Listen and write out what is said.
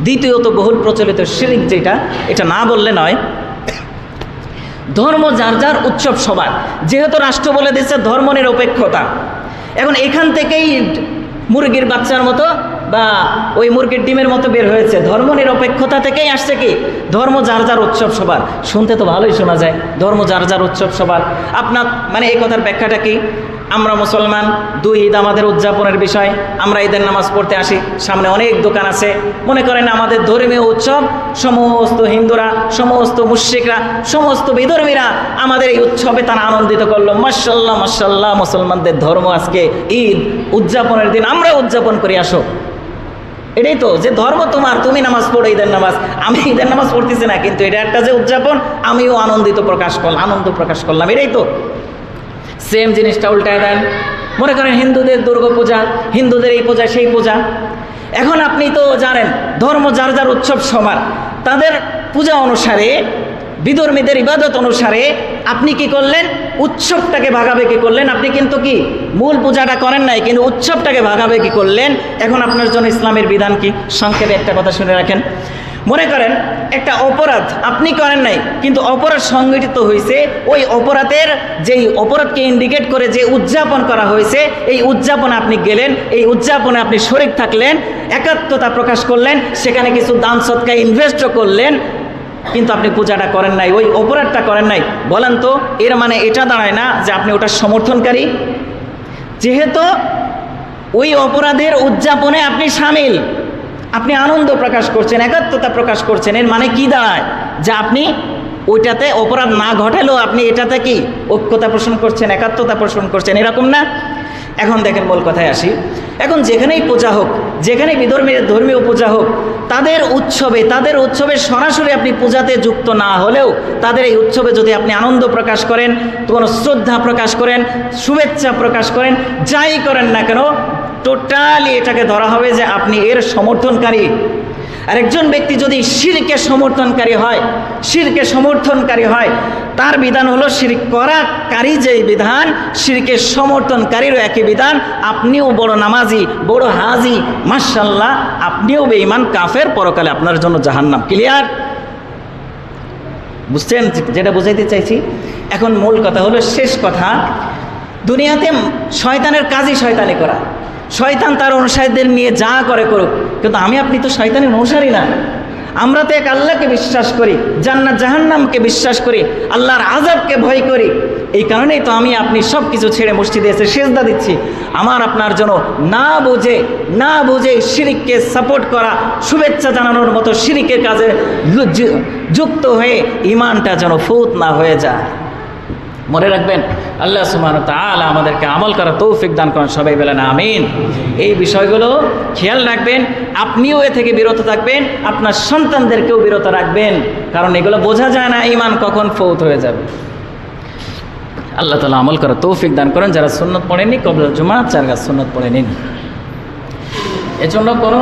দ্বিতীয়ত বহুল প্রচলিত শিরক যেটা, এটা না বললে নয়, ধর্ম যার যার উৎসব সবার। যেহেতু রাষ্ট্র বলে দিচ্ছে ধর্ম নিরপেক্ষতা, এখন এখান থেকেই মুরগির বাচ্চার মতো বা ওই মুরগির ডিমের মতো বের হয়েছে। ধর্ম নিরপেক্ষতা থেকেই আসছে কি ধর্ম যার যার উৎসব সবার। শুনতে তো ভালোই শোনা যায়, ধর্ম যার যার উৎসব সবার। আপনার মানে এই কথার ব্যাখ্যাটা কি? আমরা মুসলমান, 2 ঈদ আমাদের উদযাপনের বিষয়, আমরা ঈদের নামাজ পড়তে আসি, সামনে অনেক দোকান আছে, মনে করেন আমাদের ধর্মীয় উৎসব, সমস্ত হিন্দুরা, সমস্ত মুশরিকরা, সমস্ত বিধর্মীরা আমাদের এই উৎসবে তারা আনন্দিত করলো। মাশাআল্লাহ মাশাআল্লাহ, মুসলমানদের ধর্ম আজকে ঈদ, উদযাপনের দিন, আমরা উদযাপন করি, আসো। এটাই তো যে ধর্ম তোমার, তুমি নামাজ পড়ো ঈদের নামাজ, আমি ঈদের নামাজ পড়তেছি না, কিন্তু এটা একটা যে উদযাপন, আমিও আনন্দ প্রকাশ করলাম, এটাই তো। সেম জিনিসটা উল্টায় দেন, মনে করেন হিন্দুদের দুর্গা পূজা, হিন্দুদের এই পূজা সেই পূজা। এখন আপনি তো জানেন ধর্ম যার যার উৎসব সমান, তাদের পূজা অনুসারে, বিধর্মীদের ইবাদত অনুসারে আপনি কি করলেন? উৎসবটাকে ভাগাভাগি করলেন। আপনি কিন্তু কি মূল পূজাটা করেন নাই, কিন্তু উৎসবটাকে ভাগাভাগি করলেন। এখন আপনার জন্য ইসলামের বিধান কি? সংক্ষেপে একটা কথা শুনে রাখেন। মনে করেন একটা অপরাধ আপনি করেন নাই, কিন্তু অপরাধ সংগঠিত হয়েছে, ওই অপরাধের যেই অপরাধকে ইন্ডিকেট করে যে উদযাপন করা হয়েছে, এই উদযাপনে আপনি গেলেন, এই উদযাপনে আপনি শরীক থাকলেন, একাত্মতা প্রকাশ করলেন, সেখানে কিছু দান সদকায় ইনভেস্টও করলেন, কিন্তু আপনি পূজাটা করেন নাই, ওই অপরাধটা করেন নাই। বলেন তো এর মানে এটা দাঁড়ায় না যে আপনি ওটা সমর্থনকারী? যেহেতু ওই অপরাধের উদযাপনে আপনি সামিল, আপনি আনন্দ প্রকাশ করছেন, একাত্মতা প্রকাশ করছেন, এর মানে কি দাঁড়ায়? যে আপনি ওইটাতে অপরাধ না ঘটালেও আপনি এটাতে কি ঐক্যতা পোষণ করছেন, একাত্মতা পোষণ করছেন, এরকম না? এখন দেখেন মূল কথায় আসি। এখন যেখানেই পূজা হোক, যেখানে ধর্মীয় পূজা হোক, তাদের উৎসবে সরাসরি আপনি পূজাতে যুক্ত না হলেও তাদের এই উৎসবে যদি আপনি আনন্দ প্রকাশ করেন, কোনো শ্রদ্ধা প্রকাশ করেন, শুভেচ্ছা প্রকাশ করেন, যাই করেন না কেন, টোটালি এটাকে ধরা হবে যে আপনি এর সমর্থনকারী। আর একজন ব্যক্তি যদি শিরকে সমর্থনকারী হয়, তার বিধান হলো শিরক করাকারী যেই বিধান, শিরকের সমর্থনকারীরও একই বিধান। আপনিও বড় নামাজি, বড় হাজি, মাশাআল্লাহ, আপনিও বেঈমান, কাফের, পরকালে আপনার জন্য জাহান্নাম। ক্লিয়ার? বুঝছেন যেটা বুঝাইতে চাইছি? এখন মূল কথা হলো, শেষ কথা, দুনিয়াতে শয়তানের কাজই শয়তানি করা। শয়তান তার অনুসারীদের নিয়ে যা করে করুক, কিন্তু আমি আপনি তো শয়তানের অনুসারী না। আমরা তো এক আল্লাহকে বিশ্বাস করি, জান্নাত জাহান্নামকে বিশ্বাস করি, আল্লাহর আযাবকে ভয় করি। এই কারণেই তো আমি আপনি সব কিছু ছেড়ে মসজিদে এসে সেজদা দিচ্ছি। আমার আপনার জন্য না বুঝে শিরককে সাপোর্ট করা, শুভেচ্ছা জানানোর মতো শিরকের কাজে যুক্ত হয়ে ঈমানটা যেন ফুত না হয়ে যায়। মনে রাখবেন, আল্লাহ সুবহানাহু ওয়া তাআলা আমাদেরকে আমল করার তৌফিক দান করেন। সবাই বলেন আমিন। এই বিষয়গুলো খেয়াল রাখবেন, আপনিও এ থেকে বিরত থাকবেন, আপনার সন্তানদেরকেও বিরত রাখবেন, কারণ এগুলো বোঝা যায় না ঈমান কখন ফৌত হয়ে যাবে। আল্লাহ তাআলা আমল করার তৌফিক দান করেন। যারা সুন্নত পড়েননি, কবলা জুমা 4 রাকাত সুন্নত পড়ে নিন। এজন্য কোনো